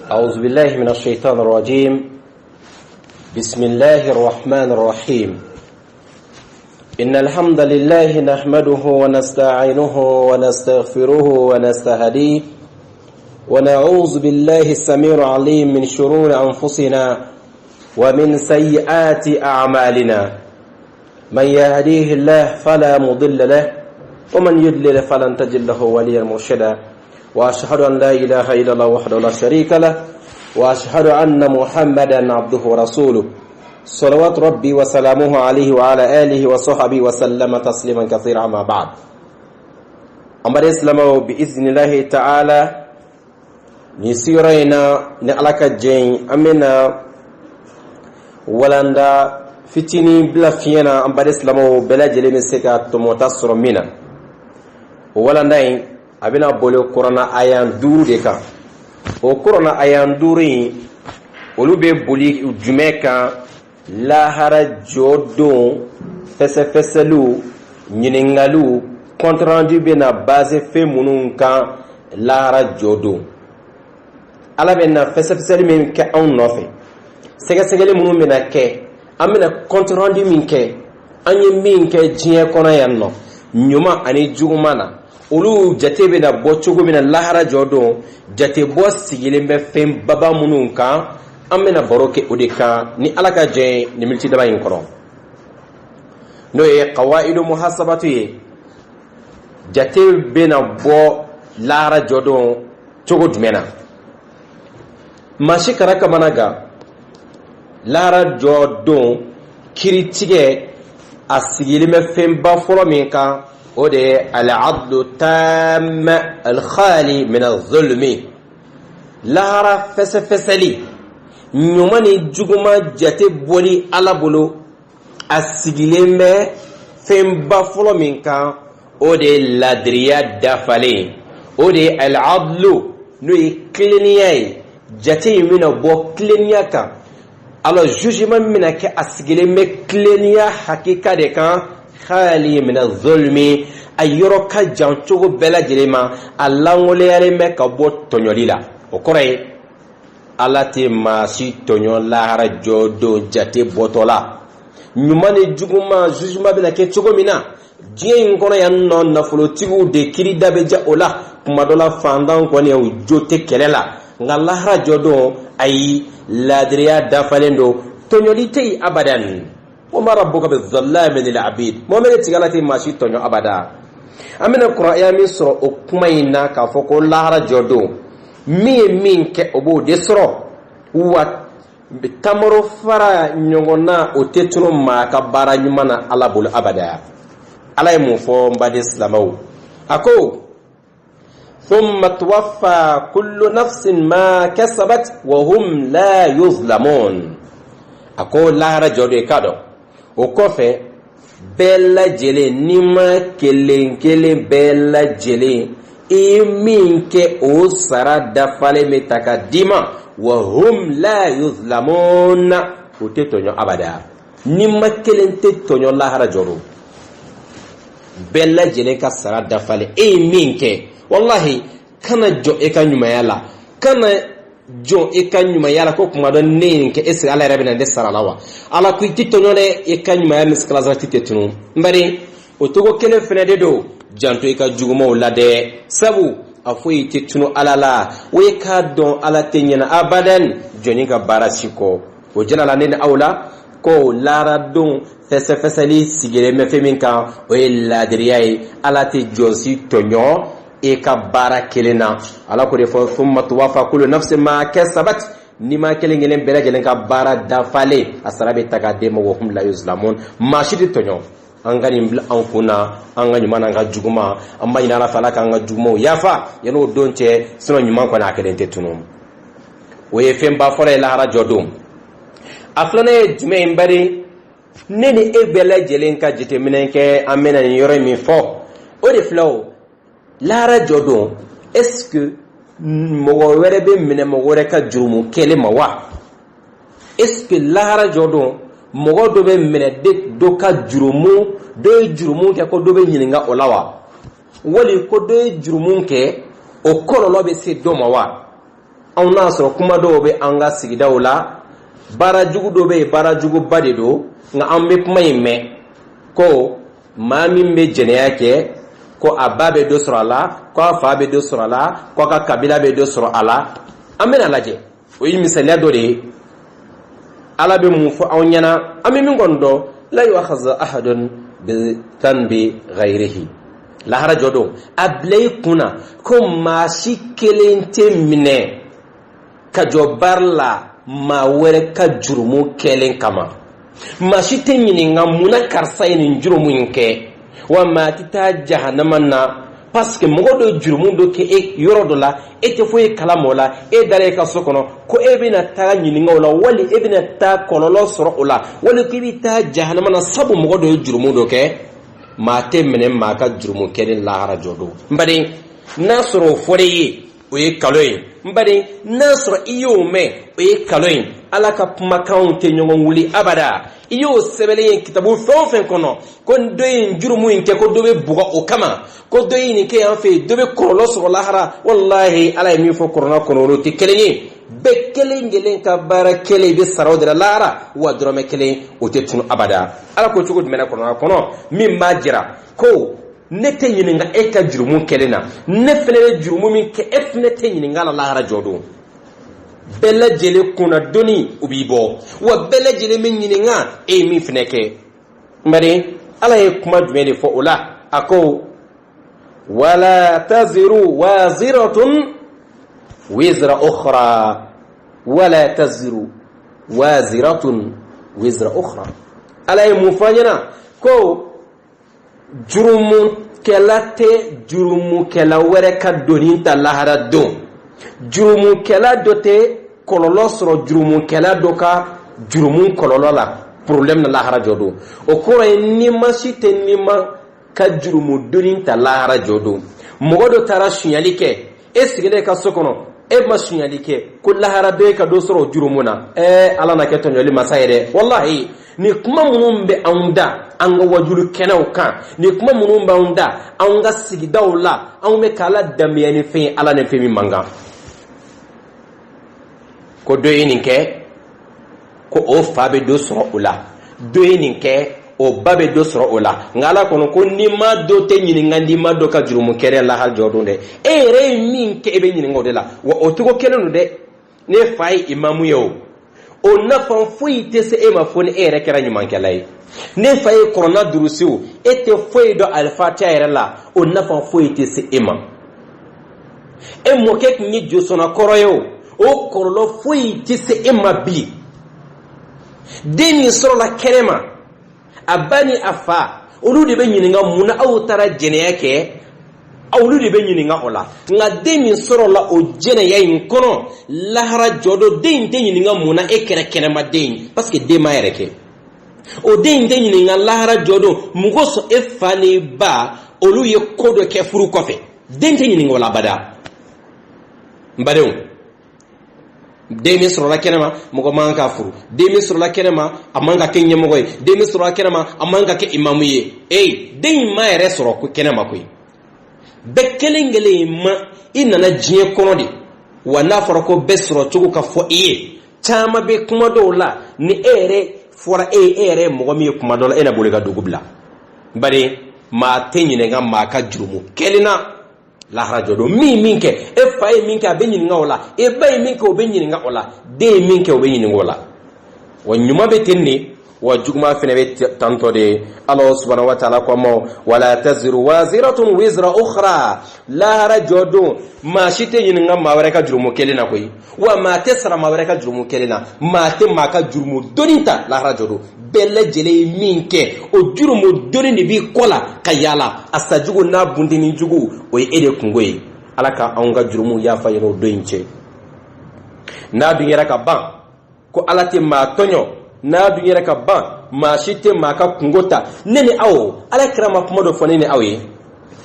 أعوذ بالله من الشيطان الرجيم. بسم الله الرحمن الرحيم. إن الحمد لله نحمده ونستعينه ونستغفره ونستهديه ونعوذ بالله السميع العليم من شرور أنفسنا ومن سيئات أعمالنا. من يهديه الله فلا مضل له ومن يضلل فلن تجد له وليا مرشدا. وأشهد أن لا إله إلا الله وحده لا شريك له وأشهد أن محمدا عبده ورسوله صلوات ربي وسلامه عليه وعلى آله وصحبه وسلم تسليما كثيرا. أما بعد، أما الإسلام بإذن الله تعالى نسيرنا نعلك جين أمنا ولندا فتني بلا فينا. أما الإسلام بلا جلم سكات متصر منا ولندا abina bolo korona ayan duru de kan. O korona ayan duru olu be boli jumeka lahara jodo fesefeselu nyiningalu compte rendu be na base fe munun kan lahara jodo ala be na fesefeselu min ke on nofe sega segele munun be na ke amina compte rendu min ke anye min ke jiye kona yanno nyuma ani jugumana olu jate be na bɔ cogo min na lahara jɔdon jate bɔ sigilen bɛ fɛn baba minnu kan. an bɛna baro kɛ o de kan ni ala ka jɛ ni miniti daba in kɔrɔ, n'o ye qawaidu muhasabatu ye. jate bɛ na bɔ lahara jɔdon cogo jumɛn na? maa si kana kamana gan lahara jɔdon kiritigɛ a sigilen bɛ fɛn ba fɔlɔ min kan, o de ye al-adlu tam al-khali min al-zulmi. lahara fɛsɛfɛsɛli ɲuman ni juguma jate bɔli ala bolo a sigilen bɛ fɛnba fɔlɔ min kan, o de ye ladiriya dafalen. o de ye al-adlu, n'o ye tileniya ye. jate in bɛna bɔ tileniya kan. alors jugement mina kɛ a sigilen bɛ tileniya hakika de kan, khali min az-zulmi, a yɔrɔ ka jan cogo bɛɛ lajɛlen ma, a langoleyalen bɛ ka bɔ tɔɲɔli la. o kɔrɔ ye ala tɛ maa si tɔɲɔ lahara jɔdon jate bɔtɔ la. ɲuman ni juguman jugement bɛna kɛ cogo min na, diɲɛ in kɔnɔ yan nɔ nafolotigiw de kiri da bɛ ja o la. kuma dɔ la fantan kɔni o jo tɛ kɛlɛ la, nka lahara jɔdon ayi ladiriya dafalen don, tɔɲɔli tɛ yen abadan. وما ربك بالظلام للعبيد. مؤمن تيغالاتي ماشي تونيو ابدا. امنا قران مصر او كماينا كافوكو لهرا جودو مين كي اوبو ديسرو و بتامرو فرا نيغونا او تيترو ما كبارا نيمانا على بول ابدا. على مفو مبادي اسلامو اكو ثم توفى كل نفس ما كسبت وهم لا يظلمون. اكو لهرا جودو كادو o kɔfɛ bɛɛ lajɛlen ni ma kelen kelen bɛɛ lajɛlen i min kɛ o sara dafalen bɛ ta ka di ma, wa hum la yuzlamuna, o tɛ tɔɲɔ abada. ni ma kelen tɛ tɔɲɔ lahara jɔrɔ, bɛɛ lajɛlen ka sara dafalen e min kɛ, wallahi kana jɔ e ka ɲumanya la, kana jɔn e ka ɲumanya la ko kuma dɔ ne nin kɛ est-ce que ala yɛrɛ bɛna ne sara la wa? ala ko i tɛ tɔɲɔ dɛ, e ka ɲumanya misikilazati tɛ tunu. n bari o togo kelen fɛnɛ de don, janto i ka jugumaw la dɛ, sabu a fɔ i tɛ tunu ala la, o ye k'a dɔn ala tɛ ɲɛna abadan jɔnni ka baara si kɔ. o jɛna la ne ni aw la ko laharadenw fɛsɛfɛsɛli sigilen bɛ fɛn min kan, o ye ladiriya ye. ala tɛ jɔn si tɔɲɔ e ka baara kelen na. ala ko de fɔ thumma tuwaffa kullu nafsin ma kasabat, ni ma kelen kelen bɛɛ lajɛlen ka baara dafalen a sara bɛ ta k'a d'e ma, wa hum la yuzlamun. maa si tɛ tɔɲɔ. an ka nin bila an kun na, an ka ɲuman n'an ka juguman, an b'a ɲini ala fɛ ala k'an ka jugumanw yafa yanni o don cɛ, sinon ɲuman kɔni a kelen tɛ tunu. o ye fɛnba fɔlɔ ye lahara jɔdon. a filanan ye jumɛn ye? n bari ne ni e bɛɛ lajɛlen ka jateminɛ kɛ, an bɛna nin yɔrɔ min fɔ o de filɛ o. lahara jɔdon est-ce que mɔgɔ wɛrɛ bɛ minɛ mɔgɔ wɛrɛ ka jurumu kɛlɛ ma wa? est-ce que lahara jɔdon mɔgɔ dɔ bɛ minɛ dɔ ka jurumu, dɔ ye jurumu kɛ ko dɔ bɛ ɲininka o la wa? wali ko dɔ ye jurumu kɛ o kɔlɔlɔ bɛ se dɔ ma wa? aw n'a sɔrɔ kuma dɔw bɛ an ka sigidaw la baara jugu dɔ bɛ yen baara juguba de don nka an bɛ kuma in mɛn ko maa min bɛ jɛnɛya kɛ ko a ba bɛ dɔ sɔrɔ a la ko a fa bɛ dɔ sɔrɔ a la ko a ka kabila bɛ dɔ sɔrɔ a la an bɛna lajɛ o ye misaliya dɔ de ye ala bɛ mun fɔ anw ɲɛna an bɛ min kɔni dɔn la yu'akhadhu ahadun bi dhanbi ghayrihi lahara jɔ don a bila i kunna ko maa si kelen tɛ minɛ ka jɔ baara la maa wɛrɛ ka jurumu kɛlen kama maa si tɛ ɲininka munna karisa ye nin jurumu in kɛ wa maa tɛ taa jahanama na parce que mɔgɔ dɔ jurumu dɔ kɛ e yɔrɔ dɔ la e tɛ foyi kalama o la e dara e ka so kɔnɔ ko e bɛna taa ɲininka o la wali e bɛna taa kɔlɔlɔ sɔrɔ o la wali ko e bɛ taa jahanama na sabu mɔgɔ dɔ ye jurumu dɔ kɛ maa tɛ minɛ maa ka jurumu kɛlen lahara jɔ don n baden n'a sɔrɔ o fɔra i ye o ye nkalon ye n baden n'a sɔrɔ i y'o mɛn o ye nkalon ye ala ka kumakanw tɛ ɲɔgɔn wuli abada i y'o sɛbɛnlen ye kitabu fɛn o fɛn kɔnɔ ko dɔ ye jurumu in kɛ ko dɔ bɛ bugɔ o kama ko dɔ ye nin kɛ yan fɛ yen dɔ bɛ kɔlɔlɔ sɔrɔ lahara walahi ala ye min fɔ kɔrɔna kɔnɔ olu tɛ kelen ye bɛɛ kelen kelen ka baara kelen i bɛ sara o de la lahara wa dɔrɔmɛ kelen o tɛ tunu abada ala ko cogo jumɛn na kɔrɔna kɔnɔ min b'a jira ko ne tɛ ɲininka e ka jurumu kelen na ne fana bɛ jurumu min kɛ e fana tɛ ɲininka la lahara jɔ don bɛɛ lajɛlen kunna dɔnni o b'i bɔ wa bɛɛ lajɛlen bɛ ɲininka e ye min fana kɛ bari ala ye kuma jumɛn de fɔ o la a ko wala taziru waziratun wizra ukhra wala taziru waziratun wizra ukhra ala ye mun fɔ ɲɛna ko jurumukɛla tɛ jurumukɛla wɛrɛ ka doni ta lahara don jurumukɛla dɔ tɛ kɔlɔlɔ sɔrɔ jurumukɛla dɔ ka jurumu kɔlɔlɔ la problème na lahara jɔ don o kɔrɔ ye ni ma si tɛ ni ma ka jurumu doni ta lahara jɔ don mɔgɔ dɔ taara suɲɛli kɛ e sigilen ka so kɔnɔ e ma suɲɛli kɛ ko lahara bɛ ka dɔ sɔrɔ jurumu na ala na kɛ tɔɲɔli masa ye dɛ wallahi ni kuma minnu bɛ anw da an ka wajulu kɛnɛw kan ni kuma minnu b'anw da anw ka sigidaw la anw bɛ k'ala danbeya ni fɛn ye ala ni fɛn min man kan ko dɔ ye nin kɛ ko o fa bɛ dɔ sɔrɔ o la dɔ ye nin kɛ o ba bɛ dɔ sɔrɔ o la nka ala kɔnɔ ko ni ma dɔ tɛ ɲininka ni ma dɔ ka jurumu kɛrɛ lahara jɔ don dɛ e yɛrɛ ye min kɛ e bɛ ɲininka o de la wa o cogo kelen don dɛ ne fa ye imamu ye o nafa foyi tɛ se e ma fo ni e yɛrɛ kɛra ɲumankɛla ye ne fa ye kɔrɔna durusiw e tɛ foyi dɔn alifatiya yɛrɛ la o nafa foyi tɛ se e ma e mɔkɛ tun ye josɔnna kɔrɔ ye o kɔlɔlɔ foyi tɛ se e ma bi den min sɔrɔla kɛnɛ ma a ba ni a fa olu de bɛ ɲininka mun na aw taara jɛnɛya kɛ olu de bɛ ɲininka o la nka den min sɔrɔla o jɛnɛya in kɔnɔ lahara jɔ don den in tɛ ɲininka mun na e kɛra kɛnɛma den ye parce que den m'a yɛrɛ kɛ o den in tɛ ɲininka lahara jɔ don mun kosɔn e fa ni ba olu ye ko dɔ kɛ furu kɔfɛ den tɛ ɲininka o la abada n badenw den min sɔrɔla kɛnɛma mɔgɔ man ka furu den min sɔrɔla kɛnɛma a man ka kɛ ɲɛmɔgɔ ye den min sɔrɔla kɛnɛma a man ka kɛ imamu ye den in ma yɛrɛ sɔrɔ ko kɛnɛma koyi bɛɛ kelen kelen ma i nana diɲɛ kɔnɔ de wa n'a fɔra ko bɛɛ sɔrɔ cogo ka fɔ i ye caman bɛ kuma dɔw la ni e yɛrɛ fɔra e yɛrɛ mɔgɔ min ye kuma dɔw la e na boli ka dugu bila bari maa tɛ ɲininka maa ka jurumu kelen na lahara jɔ don min kɛ e fa ye min kɛ a bɛ ɲininka o la e ba ye min kɛ o bɛ ɲininka o la den ye min kɛ o bɛ ɲininka o la wa ɲuman bɛ ten de wa juguma fana bɛ tantɔ de ala subhanahu wa ta'ala ko ma wala taziru waziratun wizra ukhra lahara jɔ don maa si tɛ ɲininka maa wɛrɛ ka jurumu kelen na koyi wa maa tɛ sara maa wɛrɛ ka jurumu kelen na maa tɛ maa ka jurumu dɔnni ta lahara jɔ don bɛɛ lajɛlen ye min kɛ o jurumu dɔnni de b'i kɔ la ka yaala a sajugu n'a bunteni jugu o ye e de kungo ye ala ka anw ka jurumu yafa yen o don in cɛ n'a dun yɛrɛ ka ban ko ala tɛ maa tɔɲɔ n'a dun yɛrɛ ka ban maa si tɛ maa ka kungo ta ne ni aw ala kira ma kuma dɔ fɔ ne ni aw ye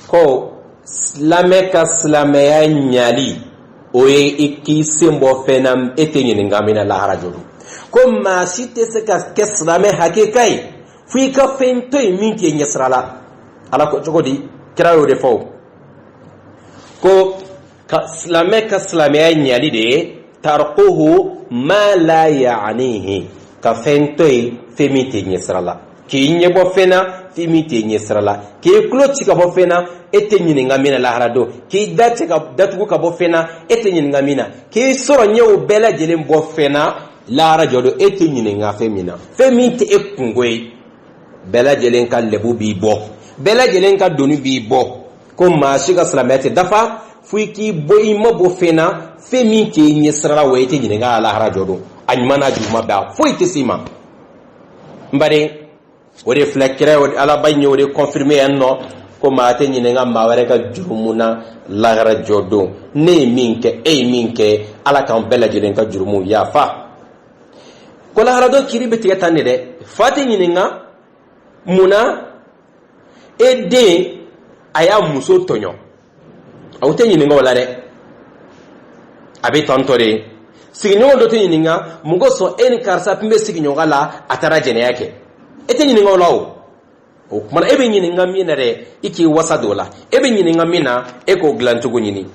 ko silamɛ ka silamɛya ɲali o ye i k'i sen bɔ fɛn na e tɛ ɲininka min na lahara jɔ don ko maa si tɛ se ka kɛ silamɛ hakeka ye fo i ka fɛn to yen min t'e ɲɛsira la ala ko cogo di kira y'o de fɔ ko ka silamɛya ɲali de tarquhu ma la ya'nihi ka fɛn to ye fɛn min tɛ ɲɛ sira la k'i ɲɛbɔ fɛn na fɛn min tɛ ɲɛ sira la k'i tulo ci ka bɔ fɛn na e tɛ ɲininka min na lahara don k'i datugu ka bɔ fɛn na e tɛ ɲininka min na k'i sɔrɔ ɲɛw bɛɛ lajɛlen bɔ fɛn na lahara jɔ don e tɛ ɲininka fɛn min na fɛn min tɛ e kungo ye bɛɛ lajɛlen ka lɛbu b'i bɔ bɛɛ lajɛlen ka doni b'i bɔ ko maa si ka silamɛya tɛ dafa fo i k'i bɔ i ma bɔ fɛn na fɛn min tɛ ɲɛ sira la wa e tɛ ɲininka a lahara jɔ don a ɲuman n'a juguman bɛɛ a foyi tɛ s'i ma n baden o de filɛ kira alaba ɲɛ o de confirmer yan nɔ ko maa tɛ ɲininka maa wɛrɛ ka jurumu na lahara jɔ don ne ye min kɛ e ye min kɛ ala k'an bɛɛ lajɛlen ka jurumu yafa ko lahara don kiri bɛ tigɛ tan de dɛ fa tɛ ɲininka mun na e den a y'a muso tɔɲɔ aw tɛ ɲininka o la dɛ a bɛ tɔntɔ de sigiɲɔgɔn dɔ tɛ ɲininka mun kosɔn e ni karisa tun bɛ sigiɲɔgɔn la a taara jɛnɛya kɛ e tɛ ɲininka o la o kumana e bɛ ɲininka min na dɛ i k'i wasa don o la e bɛ ɲininka min na e k'o dilancogo ɲini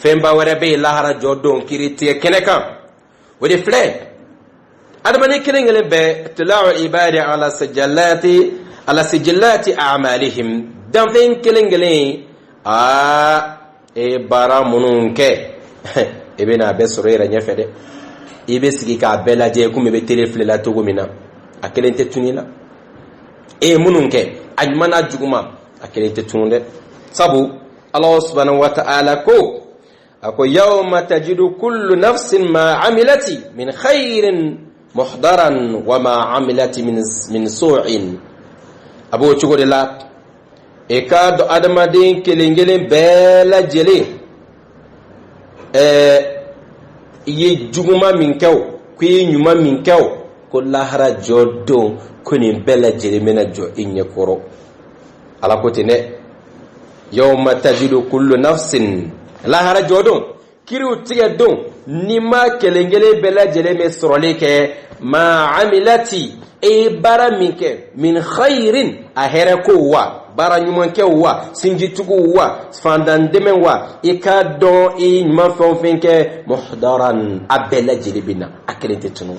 fɛnba wɛrɛ bɛ yen lahara jɔ don kiri tigɛ kɛnɛ kan o de filɛ adamaden kelen kelen bɛɛ tilaaw ibadi ala sijillati a'malihim danfɛn kelen kelen e baara minnu kɛ e bɛ n'a bɛɛ sɔrɔ i yɛrɛ ɲɛfɛ dɛ i bɛ sigi k'a bɛɛ lajɛ komi i bɛ tele filɛ la cogo min na a kelen tɛ tunu la e ye minnu kɛ a ɲuman n'a juguman a kelen tɛ tunu dɛ sabu Allah subhanahu wa ta'ala ko a ko yawma tajidu kullu nafsin ma amilati min khairin muhdaran wa ma amilati min su'in a b'o cogo de la e ka dɔn adamaden kelen kelen bɛɛ lajɛlen i ye juguman min kɛ o ko i ye ɲuman min kɛ o ko lahara jɔ don ko nin bɛɛ lajɛlen bɛna jɔ i ɲɛkɔrɔ ala ko ten dɛ yawma tajidu kullu nafsin lahara jɔ don kiriw tigɛ don ni ma kelen kelen bɛɛ lajɛlen bɛ sɔrɔli kɛ ma amilati e ye baara min kɛ min khairin a hɛrɛ ko wa baara ɲuman kɛ wa sinjitugu wa fandandɛmɛ wa i ka dɔn i ɲuman fɛn o fɛn kɛ muhdaran a bɛɛ lajɛlen bɛ na a kelen tɛ tunu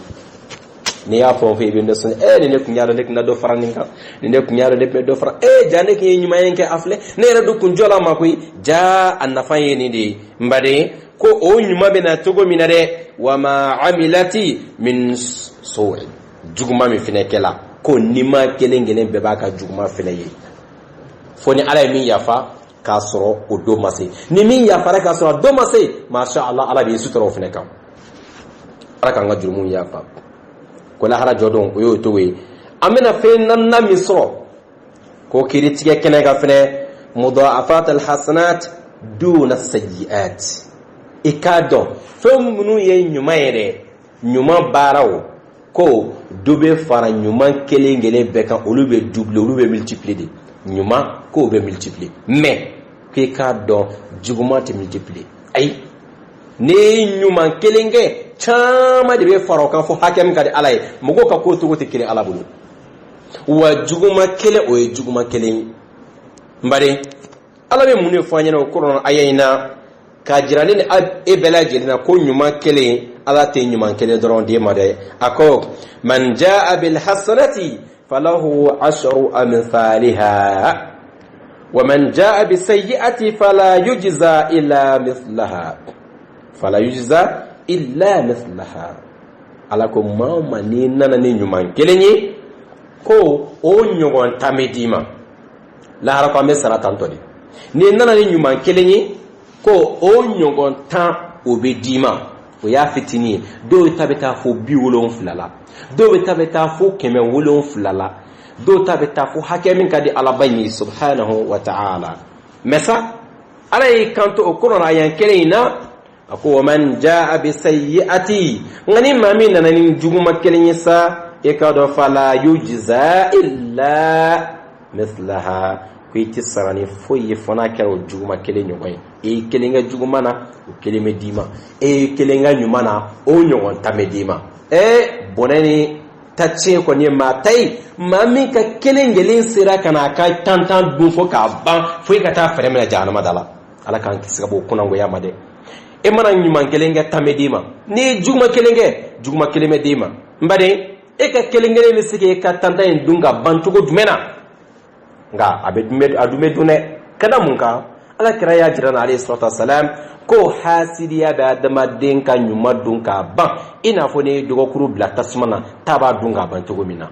ni y'a fɛn o fɛn i bɛ dɔ sɔn ni ne kun y'a dɔn ne kun na dɔ fara nin kan ni ne kun y'a dɔn ne kun bɛ dɔ fara ja ne kun ye ɲuman ye kɛ a filɛ ne yɛrɛ dun kun jɔ la ma koyi ja a nafa ye nin de ye n baden ko o ɲuman bɛ na cogo min na dɛ wa ma amilati min su'in juguman min fɛnɛ kɛla ko ni ma kelen kelen bɛɛ b'a ka juguman fɛnɛ ye fo ni ala ye min yafa k'a sɔrɔ o don ma se ni min yafara k'a sɔrɔ a don ma se masha Allah ala b'i sutura o fɛnɛ kan ala k'an ka jurumu yafa ko lahara jɔ don o y'o togo ye an bɛna fɛn naaninan min sɔrɔ ko kiiri tigɛ kɛnɛ kan fɛnɛ mudha'afat alhasanat duna sayyi'at i k'a dɔn fɛn minnu ye ɲuman ye dɛ ɲuman baaraw ko dɔ bɛ fara ɲuman kelen kelen bɛɛ kan olu bɛ doubler olu bɛ multiplier de ɲuman ko bɛ multiplier mais k'i k'a dɔn juguman tɛ multiplier ayi ne ɲuman kelen kɛ caman de bɛ fara o kan fo hakɛ min ka di ala ye mɔgɔw ka ko togo tɛ kelen ala bolo wa juguman kelen o ye juguman kelen ye n baden ala bɛ mun de fɔ an ɲɛna o kɔrɔ aya in na k'a jira ne ni e bɛɛ lajɛlen na ko ɲuman kelen ala tɛ ɲuman kelen dɔrɔn d'e ma dɛ a ko man jaa bil hasanati falahu ashru amthaliha wa man jaa bis sayyi'ati fala yujza illa mithlaha ala ko maa ni nana ni ɲuman kelen ye ko o ɲɔgɔn ta bɛ d'i ma lahara ko an bɛ sara tantɔ de ni nana ni ɲuman kelen ye ko o ɲɔgɔn tan o bɛ d'i ma o y'a fitinin ye dɔw ta bɛ taa fo 70 la dɔw ta bɛ taa fo 170 la dɔw ta bɛ taa fo hakɛ min ka di alaba ye subhanahu wa ta'ala mais sa ala y'i kanto o kɔrɔ a yan kelen in na a ko wa man jaa bi sayyi'ati nka ni maa min nana ni juguma kelen ye sa e ka dɔn fala yujza illa mithlaha ko i tɛ sara ni foyi ye fo n'a kɛra o juguma kelen ɲɔgɔn ye e ye kelen kɛ juguman na o kelen bɛ d'i ma e ye kelen kɛ ɲuman na o ɲɔgɔn ta bɛ d'i ma bɔnɛ ni ta tiɲɛ kɔni ye maa ta ye maa min ka kelen kelen sera ka na a ka tan dun fo k'a ban fo i ka taa fɛrɛ minɛ jahanama da la ala kan kisi ka bɔ kunangoya ma dɛ e mana ɲuman kelen kɛ tan bɛ d'i ma n'i ye juguma kelen kɛ juguma kelen bɛ d'i ma n baden e ka kelen kelen bɛ se k'e ka tanta in dun ka ban cogo jumɛn na nka a dun bɛ dun dɛ ka da mun kan ala kira y'a jira na alayhi salatu wasalam ko hasidiya bɛ adamaden ka ɲuman dun k'a ban i n'a fɔ ni dɔgɔkuru bila tasuma na taa b'a dun k'a ban cogo min na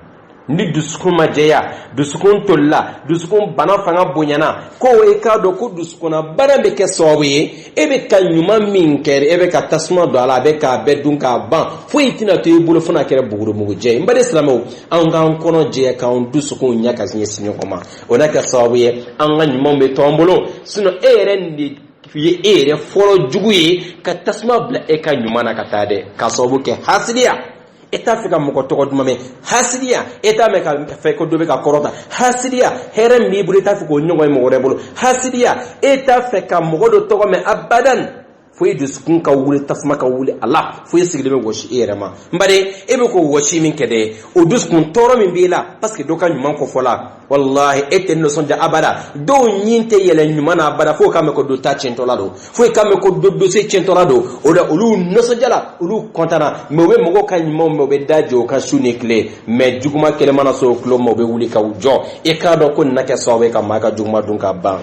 ni dusukun ma jɛya dusukun tolila dusukun bana fanga bonyana ko e k'a dɔn ko dusukuna bana bɛ kɛ sababu ye e bɛ ka ɲuman min kɛ e bɛ ka tasuma don a la a bɛ k'a bɛɛ dun k'a ban foyi tɛna to i bolo fo n'a kɛra bugurumugu jɛ n bari silamɛw an k'an kɔnɔ jɛya k'an dusukun ɲɛ ka ɲɛsin ɲɔgɔn ma o n'a kɛ sababu ye an ka ɲumanw bɛ to an bolo sinon e yɛrɛ de ye e yɛrɛ fɔlɔ jugu ye ka tasuma bila e ka ɲuman na ka taa dɛ k'a sababu kɛ hasidiya e t'a fɛ ka mɔgɔ tɔgɔ duman mɛn hasidiya e t'a mɛn ka fɛ ko dɔ bɛ ka kɔrɔta hasidiya hɛrɛ min b'i bolo e t'a fɛ k'o ɲɔgɔn ye mɔgɔ wɛrɛ bolo hasidiya e t'a fɛ ka mɔgɔ dɔ tɔgɔ mɛn abadan fo i dusukun ka wuli tasuma ka wuli a la fo i sigilen bɛ wɔsi e yɛrɛ ma n bari e bɛ k'o wɔsi min kɛ dɛ o dusukun tɔɔrɔ min b'i la parce que dɔ ka ɲuman kɔfɔ la wallahi e tɛ nisɔndiya abada dɔw ɲin tɛ yɛlɛ ɲuman na abada fo k'a mɛn ko dɔ ta tiɲɛtɔ la don fo k'a mɛn ko dɔ dossier tiɲɛtɔ la don o la olu nisɔndiya la olu kɔntana mɛ u bɛ mɔgɔw ka ɲumanw mɛ u bɛ da jɔ u ka su ni tile mɛ juguma kelen mana sɔrɔ o tulo ma u bɛ wuli k'u jɔ e k'a dɔn ko nin na kɛ sababu ye ka maa ka juguma dun ka ban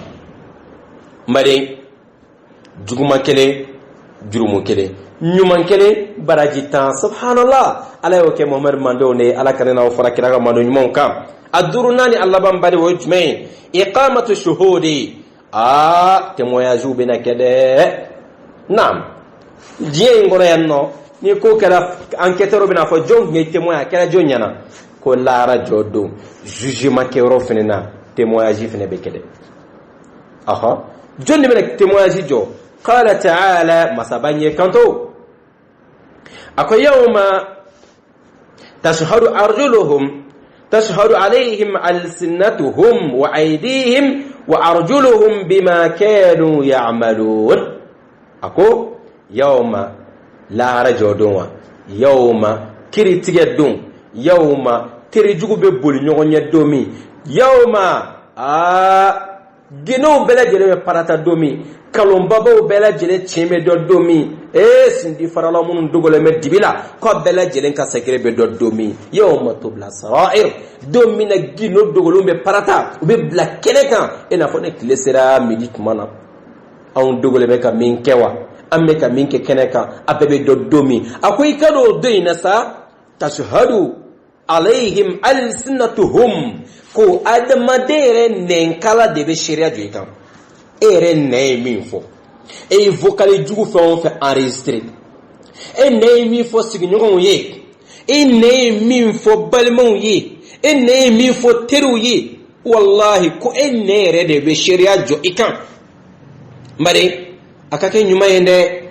n bari juguma kelen jurumu kelen ɲuman kelen baraji 10 subhanallah ala y'o kɛ Muhamadu mandenw de ala ka n'aw fara kira ka mando ɲumanw kan a durunani Allah ban bari o jumɛn iqamatu shuhudi témoignage bɛna kɛ dɛ naam diɲɛ in kɔnɔ yan nɔ ni ko kɛra enquêteur bɛna fɔ jɔn ye témoin a kɛra jɔn ɲɛna ko lahara jɔ don jugement kɛ yɔrɔ fɛnɛ na témoignage fɛnɛ bɛ kɛ dɛ jɔn de bɛna témoignage jɔ قال تعالى مسابني كنتو أكو يوم تشهد عليهم ألسنتهم وأيديهم وأرجلهم بما كانوا يعملون أكو يوم لا رجودون يوم كريتيدون يوم تريجو ببول نيغون يدومي يوم gino bela jele be parata domi kalon babaw bela jele cheme do domi sindi farala munun dogole me dibila ko bela jele ka sekre be do domi yawma tubla sarair domi na gino dogolo be parata be bla keneka ena fone klesera midi tumana on dogole be ka min kewa amme ka min ke keneka abebe do domi akoy kado doina sa tashhadu alaihim alsinatuhum ko adamadere nenkala de be sharia jo ikan ere ne min fo e vocale jugu fe on fait enregistrer e ne min fo signyon ye e ne min fo balmon ye e ne min fo teru ye wallahi ko e ne re de be sharia jo ikan mare akake nyuma yende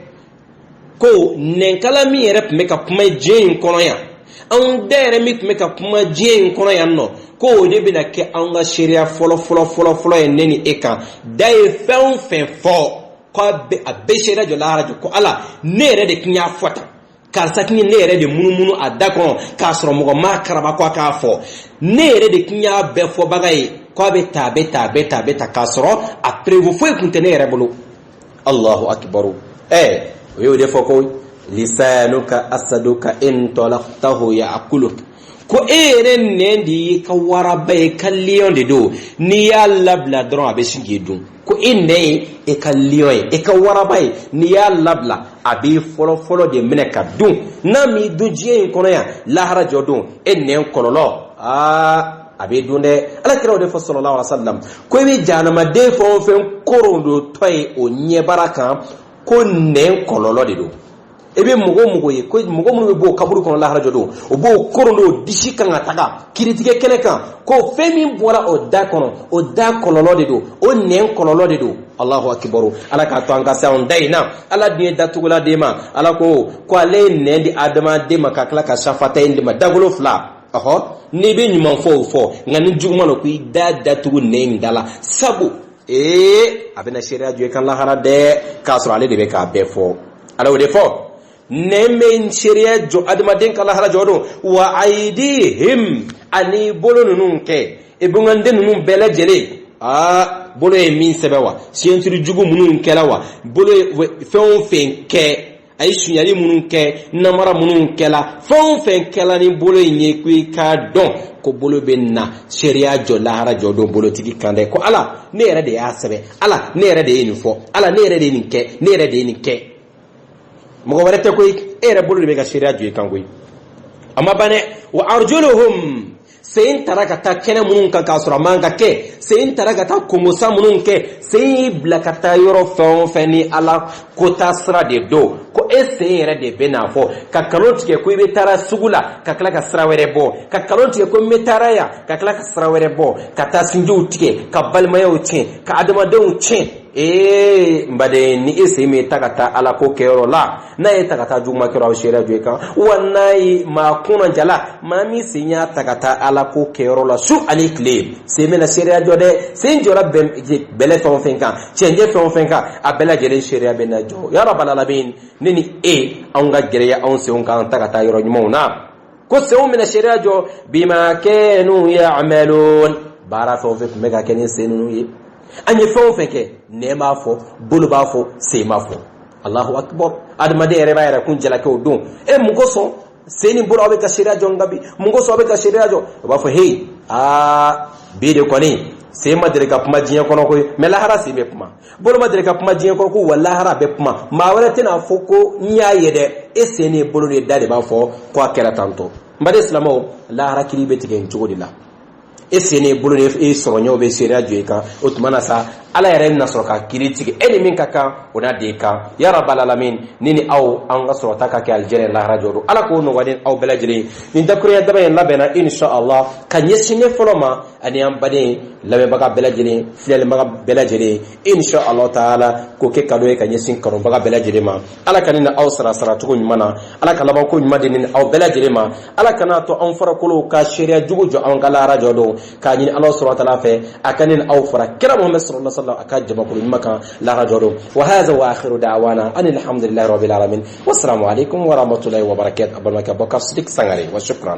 ko nenkala mi ere me ka kuma jein kono ya an dere mit me ka kuma jein kono ya no ko de bina ke an ga sharia folo en neni eka dai fen fo ko be abe sharia jo la radio ko ala nere de kinya fota karsa kinye nere de munumunu adakon ka soro mo ma karaba ko ka fo nere de kinya be fo bagay ko be ta ka soro après vous faut contenir bolo Allahu akbar yo de fo ko lisanuka asaduka in talaqtahu ya'kuluk ko eren nendi ka waraba e kallion de do ni ya labla dron abe shinge dun ko inne e kallion e ka waraba ni ya labla abe folo de meneka dun nami dujie kono ya lahara jodun enen kololo abe dunde ala kira de sallallahu alaihi wasallam ko be janama de fo fen korondo toy o nye baraka ko nen kololo de do ebe mugo ye ko mugo mun bo kaburu kono lahara jodo o bo korondo dishi kan ataga kiritige kene kan ko femi bora o da kololo de do o nen kololo de do Allahu akbar ala ka to anga sa on daina ala die datugula de ma ala ko ale nen di adama de ma kakla ka shafata inde ma dagolo fla ni be nyuma fo ngani juguma no ku datugu nen dala sabu abena sharia jo kan lahara de kasro ale de be ka be fo ala o de fo nemen sharia jo adamaden kala hala jodo wa aidihim ani bolonu nunke e bungande nunun bela jele bolo ye min sɛbɛ wa siyɛntiri jugu minnu kɛla wa bolo ye fɛn o fɛn kɛ a ye suɲɛli minnu kɛ namara minnu kɛla fɛn o fɛn kɛla ni bolo in ye ko i k'a dɔn ko bolo bɛ na sariya jɔ lahara jɔ don bolotigi kan dɛ ko ala ne yɛrɛ de y'a sɛbɛ ala ne yɛrɛ de ye nin fɔ ala ne yɛrɛ de ye nin kɛ ne yɛrɛ de ye nin kɛ mɔgɔ wɛrɛ tɛ koyi e yɛrɛ bolo de bɛ ka sariya jɔ i kan koyi a ma ban dɛ wa arjuluhum sen tara ka taa kɛnɛ minnu kan k'a sɔrɔ a man ka kɛ sen tara ka taa komosa minnu kɛ sen y'i bila ka taa yɔrɔ fɛn o fɛn ni ala kota sira de don ko e sen yɛrɛ de bɛ n'a fɔ ka nkalon tigɛ ko i bɛ taara sugu la ka tila ka sira wɛrɛ bɔ ka nkalon tigɛ ko n bɛ taara yan ka tila ka sira wɛrɛ bɔ ka taa sinjiw tigɛ ka balimayaw tiɲɛ ka adamadenw tiɲɛ n baden ni e sen bɛ ta ka taa ala ko kɛyɔrɔ la n'a ye ta ka taa juguman kɛyɔrɔ aw sariya jɔ i kan wa n'a ye maa kunna jala maa min sen y'a ta ka taa ala ko kɛyɔrɔ la su ani tile sen bɛna sariya jɔ dɛ sen jɔra bɛlɛ fɛn o fɛn kan cɛncɛn fɛn o fɛn kan a bɛɛ lajɛlen sariya bɛna jɔ ya rabbal alamin ne ni e anw ka gɛrɛya anw senw kan ta ka taa yɔrɔ ɲumanw na ko senw bɛna sariya jɔ bima kanu ya'malun baara fɛn o fɛn tun bɛ ka kɛ ni sen ninnu ye an ye fɛn o fɛn kɛ nɛ b'a fɔ bolo b'a fɔ sen b'a fɔ Allahu akbar adamaden yɛrɛ b'a yɛrɛ kun jalakɛ o don mun kosɔn sen ni bolo aw bɛ ka sariya jɔ nka bi mun kosɔn aw bɛ ka sariya jɔ o b'a fɔ hey bi de kɔni sen ma deli ka kuma diɲɛ kɔnɔ koyi mais lahara sen bɛ kuma bolo ma deli ka kuma diɲɛ kɔnɔ ko wa lahara bɛ kuma maa wɛrɛ tɛna fɔ ko n y'a ye dɛ e sen ni bolo de da de b'a fɔ ko a kɛra tantɔ n baden silamɛw lahara kiri bɛ tigɛ nin cogo de la e sen ni bolo ni e sɔrɔɲɛw bɛ sariya jɔ i kan o tuma na sa ala yɛrɛ bɛna sɔrɔ ka kiri tigɛ e ni min ka kan o n'a de kan ya rabbal alamin ni ni aw an ka sɔrɔta ka kɛ alijɛnɛ lahara jɔ don ala k'o nɔgɔya aw bɛɛ lajɛlen nin dakuruya daba in labɛnna inshallah ka ɲɛsin ne fɔlɔ ma ani an baden lamɛnbaga bɛɛ lajɛlen filɛlibaga bɛɛ lajɛlen inshallah taala k'o kɛ kado ye ka ɲɛsin kanubaga bɛɛ lajɛlen ma ala ka ni aw sara cogo ɲuman na ala ka labanko ɲuman di ni aw bɛɛ lajɛlen ma ala kana to an farakolow ka sariya jugu jɔ an ka lahara jɔ don k'a ɲini ala subhanahu wa ta'ala fɛ a ka ni aw fara kira muhammad sallallahu أكاد جماكم المكان لا رجعوا وهذا وآخر دعوانا أن الحمد لله رب العالمين والسلام عليكم ورحمة الله وبركاته أبو المكان بكر صديق سنغري وشكرا